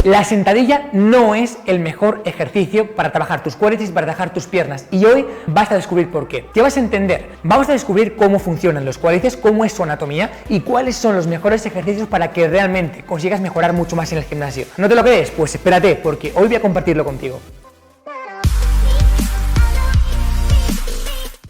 La sentadilla no es el mejor ejercicio para trabajar tus cuádriceps, para trabajar tus piernas, y hoy vas a descubrir por qué. ¿Qué vas a entender? Vamos a descubrir cómo funcionan los cuádriceps, cómo es su anatomía y cuáles son los mejores ejercicios para que realmente consigas mejorar mucho más en el gimnasio. ¿No te lo crees? Pues espérate, porque hoy voy a compartirlo contigo.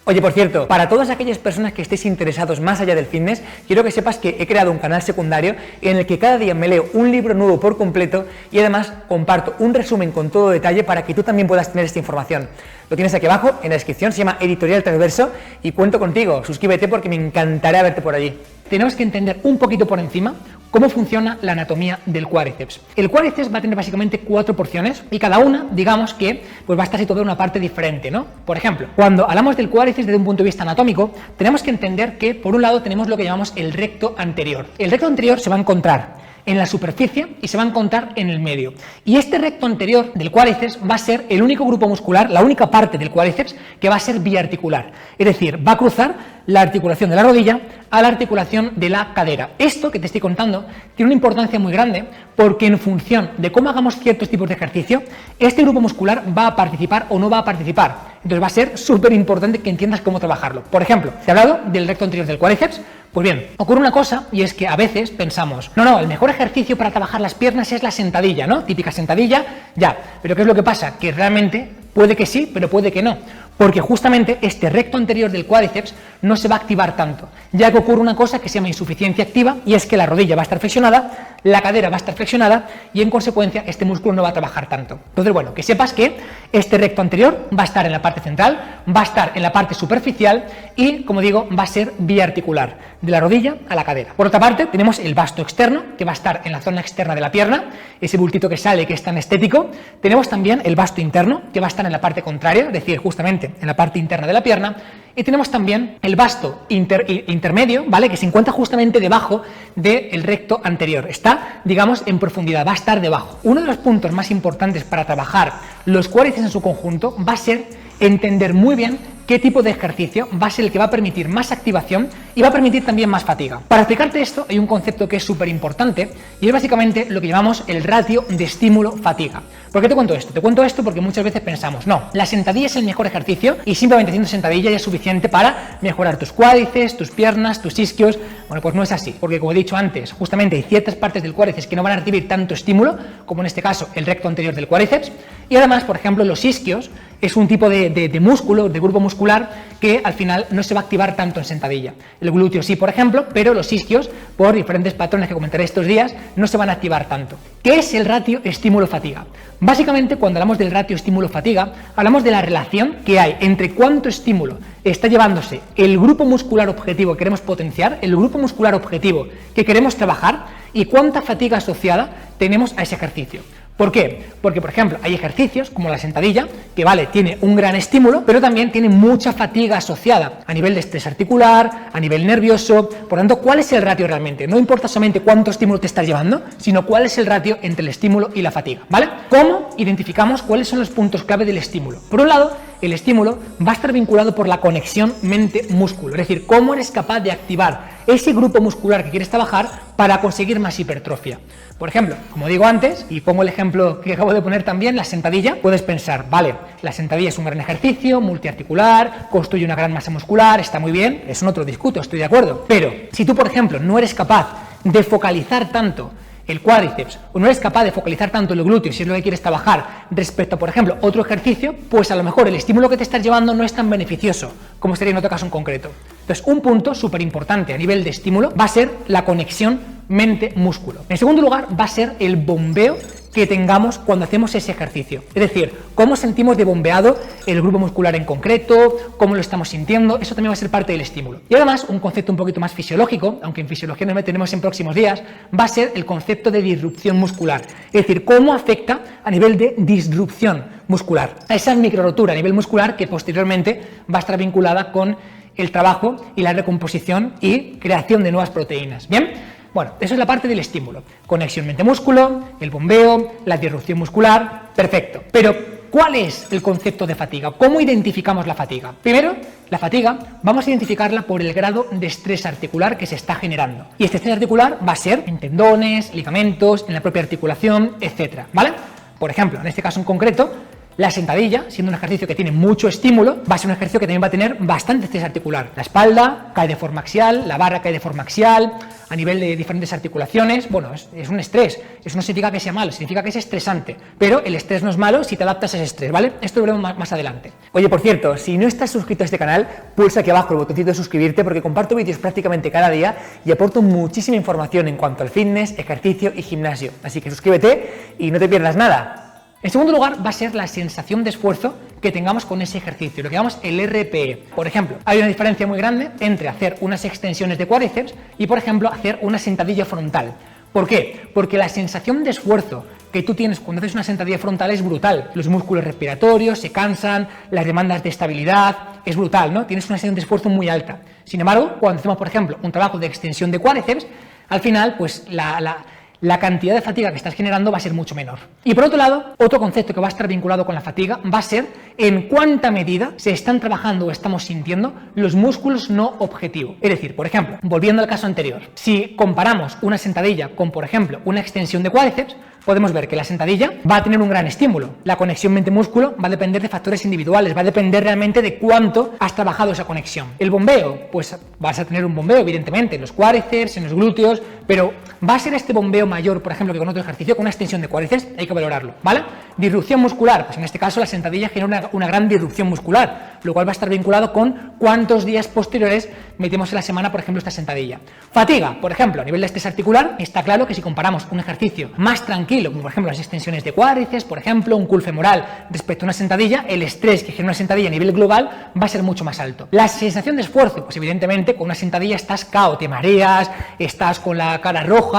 Oye, por cierto, para todas aquellas personas que estéis interesados más allá del fitness, quiero que sepas que he creado un canal secundario en el que cada día me leo un libro nuevo por completo y además comparto un resumen con todo detalle para que tú también puedas tener esta información. Lo tienes aquí abajo en la descripción, se llama Editorial Transverso y cuento contigo. Suscríbete porque me encantará verte por allí. Tenemos que entender un poquito por encima cómo funciona la anatomía del cuádriceps. El cuádriceps va a tener básicamente 4 porciones y cada una, digamos que pues va a estar situada en una parte diferente, ¿no? Por ejemplo, cuando hablamos del cuádriceps desde un punto de vista anatómico, tenemos que entender que por un lado tenemos lo que llamamos el recto anterior. El recto anterior se va a encontrar en la superficie y se va a encontrar en el medio. Y este recto anterior del cuádriceps va a ser el único grupo muscular, la única parte del cuádriceps que va a ser biarticular. Es decir, va a cruzar la articulación de la rodilla a la articulación de la cadera. Esto que te estoy contando tiene una importancia muy grande porque en función de cómo hagamos ciertos tipos de ejercicio, este grupo muscular va a participar o no va a participar. Entonces va a ser súper importante que entiendas cómo trabajarlo. Por ejemplo, te he hablado del recto anterior del cuádriceps. Pues bien, ocurre una cosa y es que a veces pensamos, no, el mejor ejercicio para trabajar las piernas es la sentadilla, ¿no? Típica sentadilla, ya. Pero ¿qué es lo que pasa? Que realmente puede que sí, pero puede que no. Porque justamente este recto anterior del cuádriceps no se va a activar tanto, ya que ocurre una cosa que se llama insuficiencia activa y es que la rodilla va a estar flexionada, la cadera va a estar flexionada y en consecuencia este músculo no va a trabajar tanto. Entonces, bueno, que sepas que este recto anterior va a estar en la parte central, va a estar en la parte superficial y, como digo, va a ser biarticular, de la rodilla a la cadera. Por otra parte, tenemos el vasto externo, que va a estar en la zona externa de la pierna, ese bultito que sale, que es tan estético. Tenemos también el vasto interno, que va a estar en la parte contraria, es decir, justamente en la parte interna de la pierna, y tenemos también el vasto intermedio, ¿vale? Que se encuentra justamente debajo del recto anterior, está, digamos, en profundidad, va a estar debajo. Uno de los puntos más importantes para trabajar los cuádriceps en su conjunto va a ser entender muy bien qué tipo de ejercicio va a ser el que va a permitir más activación y va a permitir también más fatiga. Para explicarte esto hay un concepto que es súper importante y es básicamente lo que llamamos el ratio de estímulo-fatiga. ¿Por qué te cuento esto? Te cuento esto porque muchas veces pensamos, no, la sentadilla es el mejor ejercicio y simplemente haciendo sentadilla ya es suficiente para mejorar tus cuádriceps, tus piernas, tus isquios. Bueno, pues no es así, porque como he dicho antes, justamente hay ciertas partes del cuádriceps que no van a recibir tanto estímulo, como en este caso el recto anterior del cuádriceps, y además, por ejemplo, los isquios es un tipo de músculo, de grupo muscular que al final no se va a activar tanto en sentadilla. El glúteo sí, por ejemplo, pero los isquios, por diferentes patrones que comentaré estos días, no se van a activar tanto. ¿Qué es el ratio estímulo-fatiga? Básicamente, cuando hablamos del ratio estímulo-fatiga, hablamos de la relación que hay entre cuánto estímulo está llevándose el grupo muscular objetivo que queremos potenciar, el grupo muscular objetivo que queremos trabajar y cuánta fatiga asociada tenemos a ese ejercicio. ¿Por qué? Porque, por ejemplo, hay ejercicios como la sentadilla, que vale, tiene un gran estímulo, pero también tiene mucha fatiga asociada a nivel de estrés articular, a nivel nervioso. Por tanto, ¿cuál es el ratio realmente? No importa solamente cuánto estímulo te estás llevando, sino cuál es el ratio entre el estímulo y la fatiga, ¿vale? ¿Cómo identificamos cuáles son los puntos clave del estímulo? Por un lado, el estímulo va a estar vinculado por la conexión mente-músculo, es decir, cómo eres capaz de activar ese grupo muscular que quieres trabajar para conseguir más hipertrofia. Por ejemplo, como digo antes, y pongo el ejemplo que acabo de poner también, la sentadilla, puedes pensar, vale, la sentadilla es un gran ejercicio, multiarticular, construye una gran masa muscular, está muy bien, eso no te lo discuto, estoy de acuerdo, pero si tú, por ejemplo, no eres capaz de focalizar tanto el cuádriceps o no eres capaz de focalizar tanto el glúteo si es lo que quieres trabajar respecto a, por ejemplo, otro ejercicio, pues a lo mejor el estímulo que te estás llevando no es tan beneficioso como sería en otro caso en concreto. Entonces, un punto súper importante a nivel de estímulo va a ser la conexión mente-músculo. En segundo lugar, va a ser el bombeo que tengamos cuando hacemos ese ejercicio. Es decir, cómo sentimos de bombeado el grupo muscular en concreto, cómo lo estamos sintiendo, eso también va a ser parte del estímulo. Y además, un concepto un poquito más fisiológico, aunque en fisiología nos meteremos en próximos días, va a ser el concepto de disrupción muscular. Es decir, cómo afecta a nivel de disrupción muscular, a esa microrotura a nivel muscular que posteriormente va a estar vinculada con el trabajo y la recomposición y creación de nuevas proteínas. ¿Bien? Bueno, eso es la parte del estímulo. Conexión mente-músculo, el bombeo, la disrupción muscular, perfecto. Pero, ¿cuál es el concepto de fatiga? ¿Cómo identificamos la fatiga? Primero, la fatiga vamos a identificarla por el grado de estrés articular que se está generando. Y este estrés articular va a ser en tendones, ligamentos, en la propia articulación, etcétera, ¿vale? Por ejemplo, en este caso en concreto, la sentadilla, siendo un ejercicio que tiene mucho estímulo, va a ser un ejercicio que también va a tener bastante estrés articular. La espalda cae de forma axial, la barra cae de forma axial, a nivel de diferentes articulaciones. Bueno, es un estrés. Eso no significa que sea malo, significa que es estresante. Pero el estrés no es malo si te adaptas a ese estrés, ¿vale? Esto lo veremos más adelante. Oye, por cierto, si no estás suscrito a este canal, pulsa aquí abajo el botoncito de suscribirte porque comparto vídeos prácticamente cada día y aporto muchísima información en cuanto al fitness, ejercicio y gimnasio. Así que suscríbete y no te pierdas nada. En segundo lugar, va a ser la sensación de esfuerzo que tengamos con ese ejercicio, lo que llamamos el RPE. Por ejemplo, hay una diferencia muy grande entre hacer unas extensiones de cuádriceps y, por ejemplo, hacer una sentadilla frontal. ¿Por qué? Porque la sensación de esfuerzo que tú tienes cuando haces una sentadilla frontal es brutal. Los músculos respiratorios se cansan, las demandas de estabilidad, es brutal, ¿no? Tienes una sensación de esfuerzo muy alta. Sin embargo, cuando hacemos, por ejemplo, un trabajo de extensión de cuádriceps, al final, pues la cantidad de fatiga que estás generando va a ser mucho menor. Y por otro lado, otro concepto que va a estar vinculado con la fatiga va a ser en cuánta medida se están trabajando o estamos sintiendo los músculos no objetivo. Es decir, por ejemplo, volviendo al caso anterior, si comparamos una sentadilla con, por ejemplo, una extensión de cuádriceps, podemos ver que la sentadilla va a tener un gran estímulo. La conexión mente-músculo va a depender de factores individuales, va a depender realmente de cuánto has trabajado esa conexión. El bombeo, pues vas a tener un bombeo, evidentemente, en los cuádriceps, en los glúteos, pero va a ser este bombeo mayor, por ejemplo, que con otro ejercicio, con una extensión de cuádriceps, hay que valorarlo, ¿vale? Disrupción muscular, pues en este caso la sentadilla genera una gran disrupción muscular, lo cual va a estar vinculado con cuántos días posteriores metemos en la semana, por ejemplo, esta sentadilla. Fatiga, por ejemplo, a nivel de estrés articular, está claro que si comparamos un ejercicio más tranquilo, como por ejemplo las extensiones de cuádriceps, por ejemplo, un curl femoral respecto a una sentadilla, el estrés que genera una sentadilla a nivel global va a ser mucho más alto. La sensación de esfuerzo, pues evidentemente con una sentadilla estás cao, te mareas, estás con la cara roja,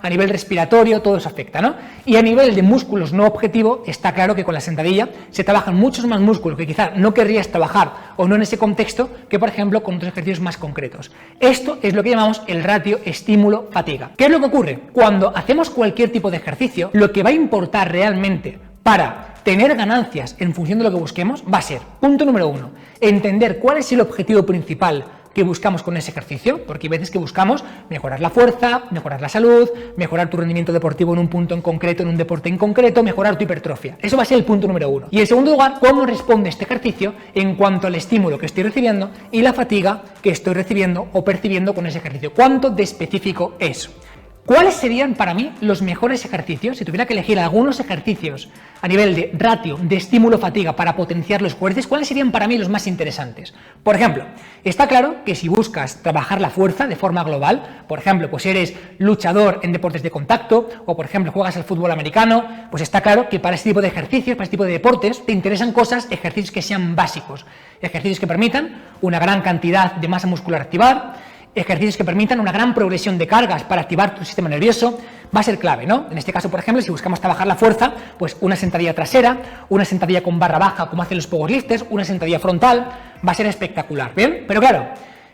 a nivel respiratorio, todo eso afecta, ¿no? Y a nivel de músculos no objetivo, está claro que con la sentadilla se trabajan muchos más músculos que quizá no querrías trabajar o no en ese contexto que, por ejemplo, con otros ejercicios más concretos. Esto es lo que llamamos el ratio estímulo-fatiga. ¿Qué es lo que ocurre? Cuando hacemos cualquier tipo de ejercicio, lo que va a importar realmente para tener ganancias en función de lo que busquemos va a ser, punto número 1, entender cuál es el objetivo principal que buscamos con ese ejercicio, porque hay veces que buscamos mejorar la fuerza, mejorar la salud, mejorar tu rendimiento deportivo en un punto en concreto, en un deporte en concreto, mejorar tu hipertrofia. Eso va a ser el punto número 1. Y en segundo lugar, cómo responde este ejercicio en cuanto al estímulo que estoy recibiendo y la fatiga que estoy recibiendo o percibiendo con ese ejercicio. ¿Cuánto de específico es? ¿Cuáles serían para mí los mejores ejercicios? Si tuviera que elegir algunos ejercicios a nivel de ratio, de estímulo-fatiga para potenciar los cuádriceps, ¿cuáles serían para mí los más interesantes? Por ejemplo, está claro que si buscas trabajar la fuerza de forma global, por ejemplo, pues eres luchador en deportes de contacto o, por ejemplo, juegas al fútbol americano, pues está claro que para este tipo de ejercicios, para este tipo de deportes, te interesan ejercicios que sean básicos, ejercicios que permitan una gran cantidad de masa muscular activar, ejercicios que permitan una gran progresión de cargas para activar tu sistema nervioso, va a ser clave, ¿no? En este caso, por ejemplo, si buscamos trabajar la fuerza, pues una sentadilla trasera, una sentadilla con barra baja, como hacen los powerlifters, una sentadilla frontal, va a ser espectacular, ¿bien? Pero claro,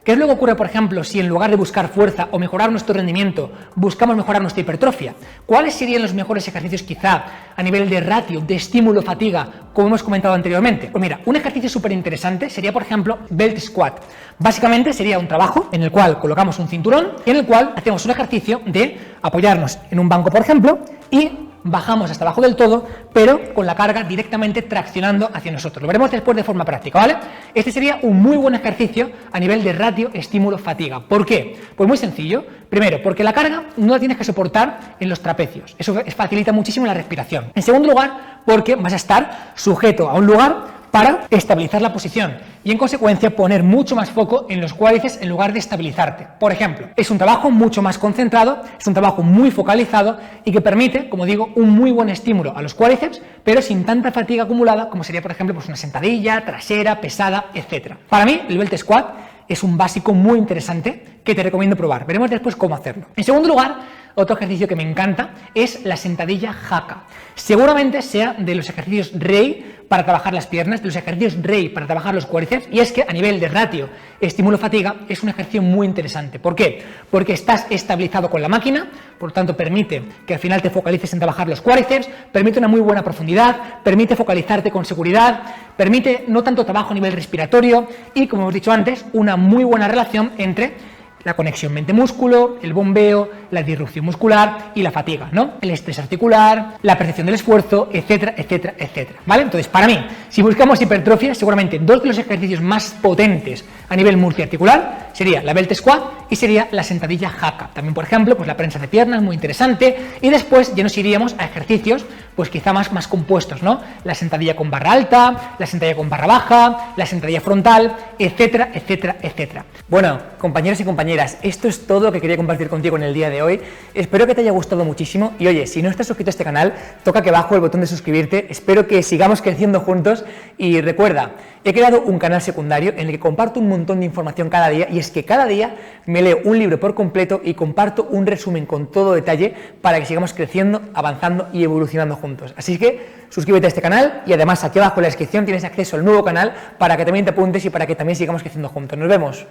¿qué es lo que ocurre, por ejemplo, si en lugar de buscar fuerza o mejorar nuestro rendimiento, buscamos mejorar nuestra hipertrofia? ¿Cuáles serían los mejores ejercicios quizá a nivel de ratio, de estímulo-fatiga, como hemos comentado anteriormente? Pues mira, un ejercicio súper interesante sería, por ejemplo, belt squat. Básicamente sería un trabajo en el cual colocamos un cinturón y en el cual hacemos un ejercicio de apoyarnos en un banco, por ejemplo, y bajamos hasta abajo del todo, pero con la carga directamente traccionando hacia nosotros. Lo veremos después de forma práctica, ¿vale? Este sería un muy buen ejercicio a nivel de ratio estímulo-fatiga. ¿Por qué? Pues muy sencillo. Primero, porque la carga no la tienes que soportar en los trapecios. Eso facilita muchísimo la respiración. En segundo lugar, porque vas a estar sujeto a un lugar para estabilizar la posición y en consecuencia poner mucho más foco en los cuádriceps en lugar de estabilizarte. Por ejemplo, es un trabajo mucho más concentrado, es un trabajo muy focalizado y que permite, como digo, un muy buen estímulo a los cuádriceps, pero sin tanta fatiga acumulada como sería, por ejemplo, pues una sentadilla, trasera, pesada, etc. Para mí, el belt squat es un básico muy interesante que te recomiendo probar. Veremos después cómo hacerlo. En segundo lugar, otro ejercicio que me encanta es la sentadilla haka. Seguramente sea de los ejercicios rey para trabajar las piernas, de los ejercicios rey para trabajar los cuádriceps, y es que a nivel de ratio estímulo-fatiga es un ejercicio muy interesante. ¿Por qué? Porque estás estabilizado con la máquina, por lo tanto permite que al final te focalices en trabajar los cuádriceps, permite una muy buena profundidad, permite focalizarte con seguridad, permite no tanto trabajo a nivel respiratorio y, como hemos dicho antes, una muy buena relación entre la conexión mente-músculo, el bombeo, la disrupción muscular y la fatiga, ¿no? El estrés articular, la percepción del esfuerzo, etcétera, etcétera, etcétera, ¿vale? Entonces, para mí, si buscamos hipertrofia, seguramente dos de los ejercicios más potentes a nivel multiarticular sería la belt squat y sería la sentadilla haka. También, por ejemplo, pues la prensa de piernas, muy interesante, y después ya nos iríamos a ejercicios, pues quizá más compuestos, ¿no? La sentadilla con barra alta, la sentadilla con barra baja, la sentadilla frontal, etcétera, etcétera, etcétera. Bueno, compañeros y compañeras, esto es todo lo que quería compartir contigo en el día de hoy. Espero que te haya gustado muchísimo y oye, si no estás suscrito a este canal, toca aquí abajo el botón de suscribirte. Espero que sigamos creciendo juntos y recuerda, he creado un canal secundario en el que comparto un montón de información cada día, y es que cada día me leo un libro por completo y comparto un resumen con todo detalle para que sigamos creciendo, avanzando y evolucionando juntos. Así que suscríbete a este canal y además aquí abajo en la descripción tienes acceso al nuevo canal para que también te apuntes y para que también sigamos creciendo juntos. Nos vemos.